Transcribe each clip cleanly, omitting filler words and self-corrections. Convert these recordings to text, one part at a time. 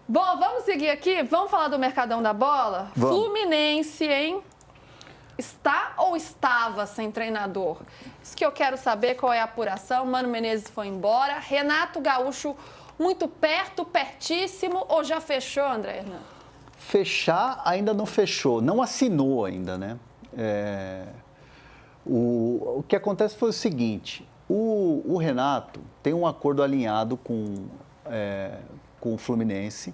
Bom, vamos seguir aqui, vamos falar do Mercadão da Bola? Vamos. Fluminense, hein? Está ou estava sem treinador? Isso que eu quero saber, qual é a apuração. Mano Menezes foi embora. Renato Gaúcho, muito perto, pertíssimo, ou já fechou, André Hernan? Fechar ainda não fechou, não assinou ainda, né? O que acontece foi o seguinte, o Renato tem um acordo alinhado com o Fluminense,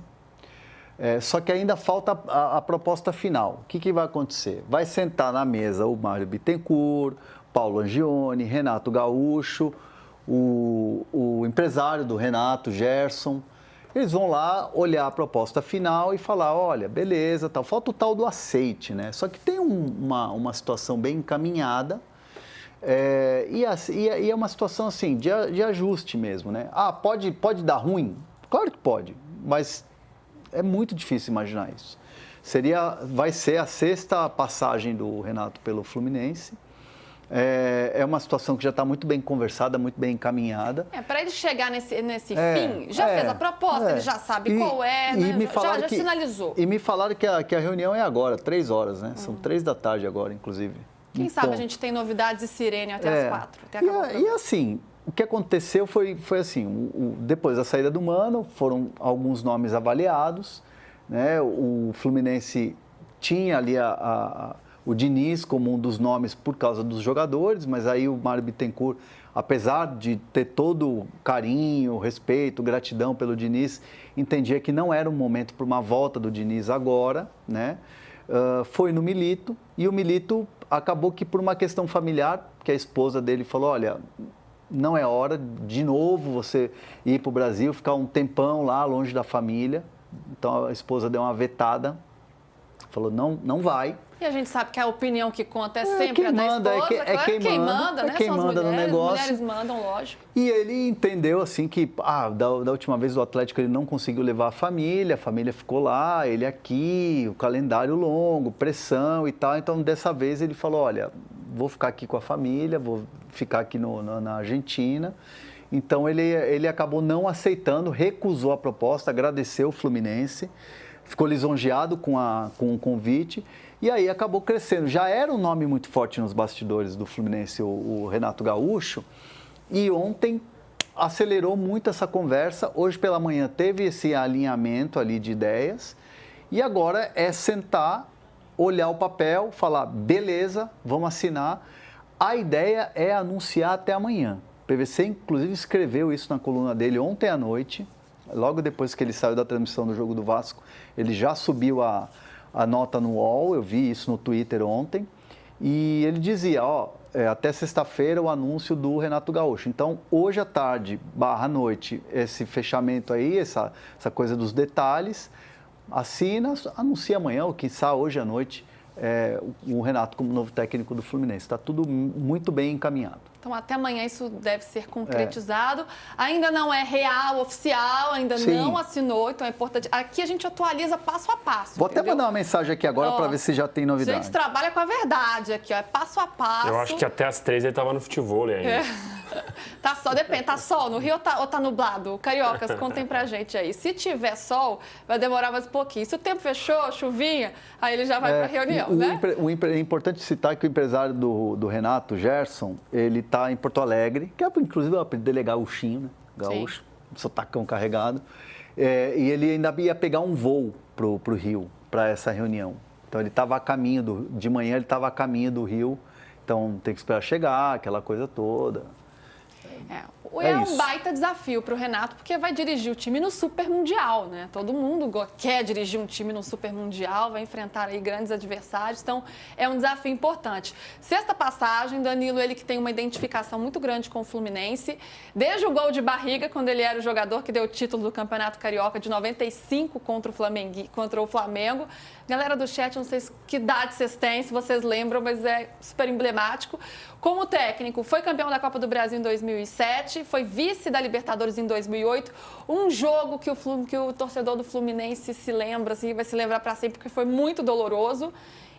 só que ainda falta a proposta final. O que vai acontecer? Vai sentar na mesa o Mário Bittencourt, Paulo Angione, Renato Gaúcho, o empresário do Renato, Gerson. Eles vão lá olhar a proposta final e falar, olha, beleza, tal. Falta o tal do aceite, né? Só que tem uma situação bem encaminhada e é uma situação assim de ajuste mesmo, né? Pode dar ruim? Claro que pode, mas é muito difícil imaginar isso. Vai ser a 6ª passagem do Renato pelo Fluminense. É uma situação que já está muito bem conversada, muito bem encaminhada. Para ele chegar nesse fim, já fez a proposta, ele já sabe qual é, né? Já sinalizou. E me falaram que a reunião é agora, 3 horas, né? São 3 da tarde agora, inclusive. Quem sabe a gente tem novidades de sirene até as 4. E assim, o que aconteceu foi assim, depois da saída do Mano, foram alguns nomes avaliados, né? O Fluminense tinha ali o Diniz como um dos nomes por causa dos jogadores, mas aí o Mário Bittencourt, apesar de ter todo o carinho, respeito, gratidão pelo Diniz, entendia que não era um momento para uma volta do Diniz agora, né? Foi no Milito, e o Milito acabou que por uma questão familiar, que a esposa dele falou, olha, não é hora de novo você ir para o Brasil, ficar um tempão lá longe da família. Então a esposa deu uma vetada, falou, não vai. E a gente sabe que a opinião que conta é sempre a da manda, esposa. Quem manda, né? Quem manda no negócio. As mulheres mandam, lógico. E ele entendeu assim que da última vez do Atlético ele não conseguiu levar a família ficou lá, ele aqui, o calendário longo, pressão e tal. Então dessa vez ele falou, olha, vou ficar aqui com a família, vou ficar aqui na Argentina. Então ele acabou não aceitando, recusou a proposta, agradeceu o Fluminense, ficou lisonjeado com o convite. E aí acabou crescendo. Já era um nome muito forte nos bastidores do Fluminense, o Renato Gaúcho. E ontem acelerou muito essa conversa. Hoje pela manhã teve esse alinhamento ali de ideias. E agora é sentar, olhar o papel, falar, beleza, vamos assinar. A ideia é anunciar até amanhã. O PVC, inclusive, escreveu isso na coluna dele ontem à noite. Logo depois que ele saiu da transmissão do Jogo do Vasco, ele já subiu a nota no UOL, eu vi isso no Twitter ontem, e ele dizia, até sexta-feira o anúncio do Renato Gaúcho. Então, hoje à tarde, / noite, esse fechamento aí, essa coisa dos detalhes, assina, anuncia amanhã, ou quiçá hoje à noite, o Renato como novo técnico do Fluminense. Está tudo muito bem encaminhado. Então, até amanhã isso deve ser concretizado. Ainda não é real, oficial, ainda não assinou, então é importante. Aqui a gente atualiza passo a passo. Vou até mandar uma mensagem aqui agora para ver se já tem novidade. A gente trabalha com a verdade aqui, é passo a passo. Eu acho que até às 3 ele estava no futevôlei ainda. Tá sol, depende, tá sol no Rio ou tá nublado? Cariocas, contem pra gente aí. Se tiver sol, vai demorar mais um pouquinho. Se o tempo fechou, chuvinha, aí ele já vai pra reunião, né? É importante citar que o empresário do Renato, Gerson, ele tá em Porto Alegre, que é inclusive o apelido dele é Gaúchinho, né? Gaúcho, sotacão carregado. E ele ainda ia pegar um voo pro Rio, para essa reunião. Então ele estava a caminho, de manhã ele estava a caminho do Rio, então tem que esperar chegar, aquela coisa toda. É um baita desafio para o Renato, porque vai dirigir o time no Super Mundial, né? Todo mundo quer dirigir um time no Super Mundial, vai enfrentar aí grandes adversários, então é um desafio importante. 6ª passagem, Danilo, ele que tem uma identificação muito grande com o Fluminense, desde o gol de barriga, quando ele era o jogador que deu o título do Campeonato Carioca de 95 contra o Flamengo. Galera do chat, não sei que idade vocês têm, se vocês lembram, mas é super emblemático. Como técnico, foi campeão da Copa do Brasil em 2007, foi vice da Libertadores em 2008. Um jogo que o torcedor do Fluminense se lembra, assim, vai se lembrar para sempre, porque foi muito doloroso.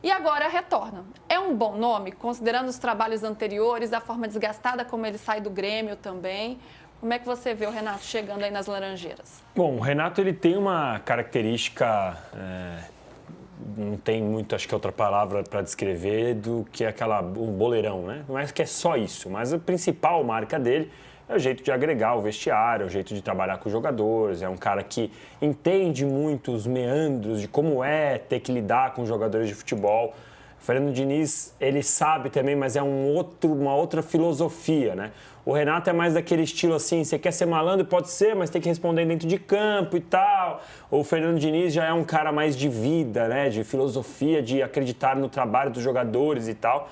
E agora retorna. É um bom nome, considerando os trabalhos anteriores, a forma desgastada como ele sai do Grêmio também. Como é que você vê o Renato chegando aí nas Laranjeiras? Bom, o Renato ele tem uma característica, não tem muito, acho que outra palavra para descrever, do que um boleirão, né? Não é que é só isso, mas a principal marca dele é o jeito de agregar o vestiário, é o jeito de trabalhar com os jogadores, é um cara que entende muito os meandros de como é ter que lidar com os jogadores de futebol. O Fernando Diniz, ele sabe também, mas é uma outra filosofia, né? O Renato é mais daquele estilo assim, você quer ser malandro, pode ser, mas tem que responder dentro de campo e tal. O Fernando Diniz já é um cara mais de vida, né? De filosofia, de acreditar no trabalho dos jogadores e tal.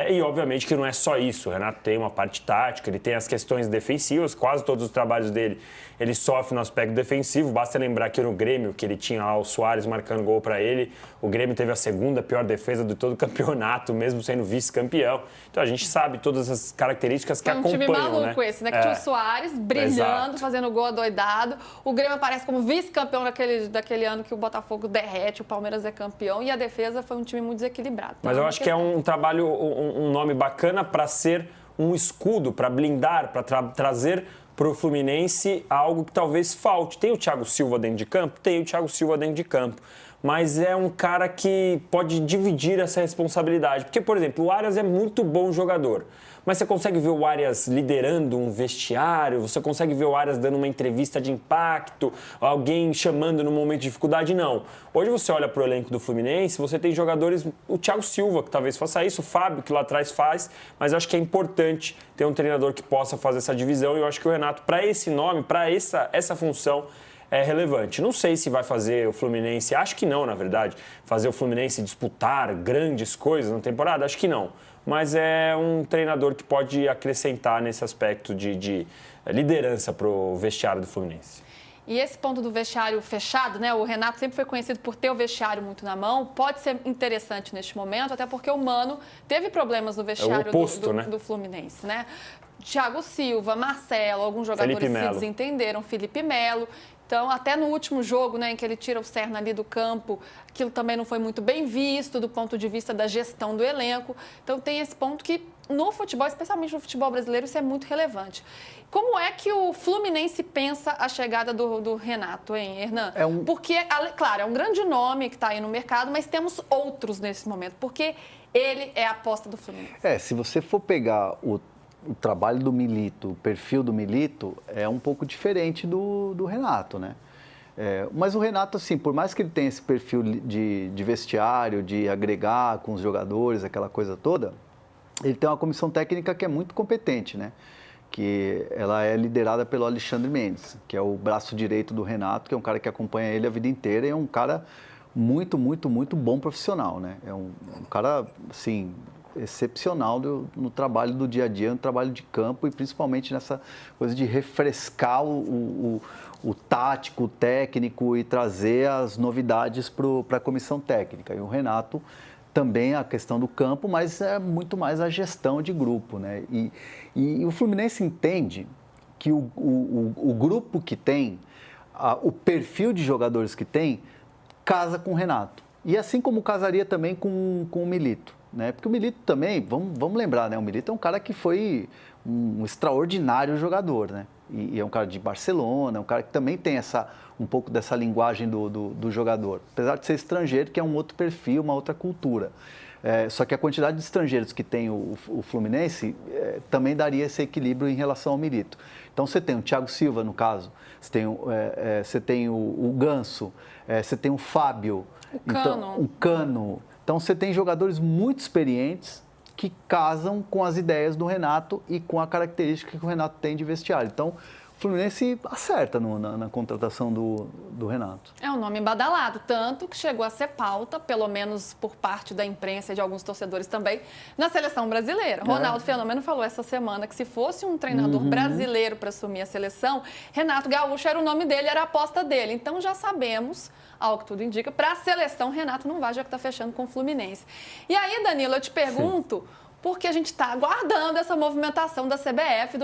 E obviamente que não é só isso, o Renato tem uma parte tática, ele tem as questões defensivas, quase todos os trabalhos dele ele sofre no aspecto defensivo, basta lembrar que no Grêmio, que ele tinha lá o Suárez marcando gol para ele, o Grêmio teve a segunda pior defesa de todo o campeonato, mesmo sendo vice-campeão. Então a gente sabe todas as características que acompanham, né? É um time maluco esse, né? Que tinha o Soares brilhando, Exato. fazendo gol adoidado. O Grêmio aparece como vice-campeão daquele ano que o Botafogo derrete, o Palmeiras é campeão, e a defesa foi um time muito desequilibrado. Mas eu acho que é um trabalho, um nome bacana para ser um escudo, para blindar, para trazer para o Fluminense algo que talvez falte. Tem o Thiago Silva dentro de campo? Tem o Thiago Silva dentro de campo. Mas é um cara que pode dividir essa responsabilidade. Porque, por exemplo, o Arias é muito bom jogador. Mas você consegue ver o Arias liderando um vestiário, você consegue ver o Arias dando uma entrevista de impacto, alguém chamando no momento de dificuldade? Não. Hoje você olha para o elenco do Fluminense, você tem jogadores, o Thiago Silva, que talvez faça isso, o Fábio, que lá atrás faz, mas eu acho que é importante ter um treinador que possa fazer essa divisão, e eu acho que o Renato, para esse nome, para essa função, é relevante. Não sei se vai fazer o Fluminense, acho que não, na verdade, fazer o Fluminense disputar grandes coisas na temporada, acho que não. Mas é um treinador que pode acrescentar nesse aspecto de liderança para o vestiário do Fluminense. E esse ponto do vestiário fechado, né? O Renato sempre foi conhecido por ter o vestiário muito na mão. Pode ser interessante neste momento, até porque o Mano teve problemas no vestiário do Fluminense, né? Thiago Silva, Marcelo, alguns jogadores se desentenderam, Felipe Melo. Então, até no último jogo, né, em que ele tira o Serna ali do campo, aquilo também não foi muito bem visto do ponto de vista da gestão do elenco. Então, tem esse ponto que no futebol, especialmente no futebol brasileiro, isso é muito relevante. Como é que o Fluminense pensa a chegada do Renato, hein, Hernan? Porque, claro, é um grande nome que está aí no mercado, mas temos outros nesse momento, porque ele é a aposta do Fluminense. Se você for pegar o trabalho do Milito, o perfil do Milito é um pouco diferente do Renato, né? Mas o Renato, assim, por mais que ele tenha esse perfil de vestiário, de agregar com os jogadores, aquela coisa toda, ele tem uma comissão técnica que é muito competente, né? Que ela é liderada pelo Alexandre Mendes, que é o braço direito do Renato, que é um cara que acompanha ele a vida inteira e é um cara muito, muito, muito bom profissional, né? É um cara, assim, excepcional no trabalho do dia a dia, no trabalho de campo e principalmente nessa coisa de refrescar o tático, o técnico e trazer as novidades para a comissão técnica. E o Renato também a questão do campo, mas é muito mais a gestão de grupo, né? E o Fluminense entende que o grupo que tem, o perfil de jogadores que tem, casa com o Renato. E assim como casaria também com o Milito, né? Porque o Milito também, vamos lembrar, né? O Milito é um cara que foi um extraordinário jogador, né? E é um cara de Barcelona, é um cara que também tem um pouco dessa linguagem do jogador. Apesar de ser estrangeiro, que é um outro perfil, uma outra cultura. Só que a quantidade de estrangeiros que tem o Fluminense também daria esse equilíbrio em relação ao Milito. Então você tem o Thiago Silva, no caso, você tem o Ganso, você tem o Fábio, o Cano. Então você tem jogadores muito experientes que casam com as ideias do Renato e com a característica que o Renato tem de vestiário. Então, o Fluminense acerta na contratação do Renato. É um nome badalado, tanto que chegou a ser pauta, pelo menos por parte da imprensa e de alguns torcedores também, na seleção brasileira. Ronaldo Fenômeno falou essa semana que se fosse um treinador brasileiro para assumir a seleção, Renato Gaúcho era o nome dele, era a aposta dele. Então, já sabemos, ao que tudo indica, para a seleção, Renato não vai, já que está fechando com o Fluminense. E aí, Danilo, eu te pergunto, porque a gente está aguardando essa movimentação da CBF, do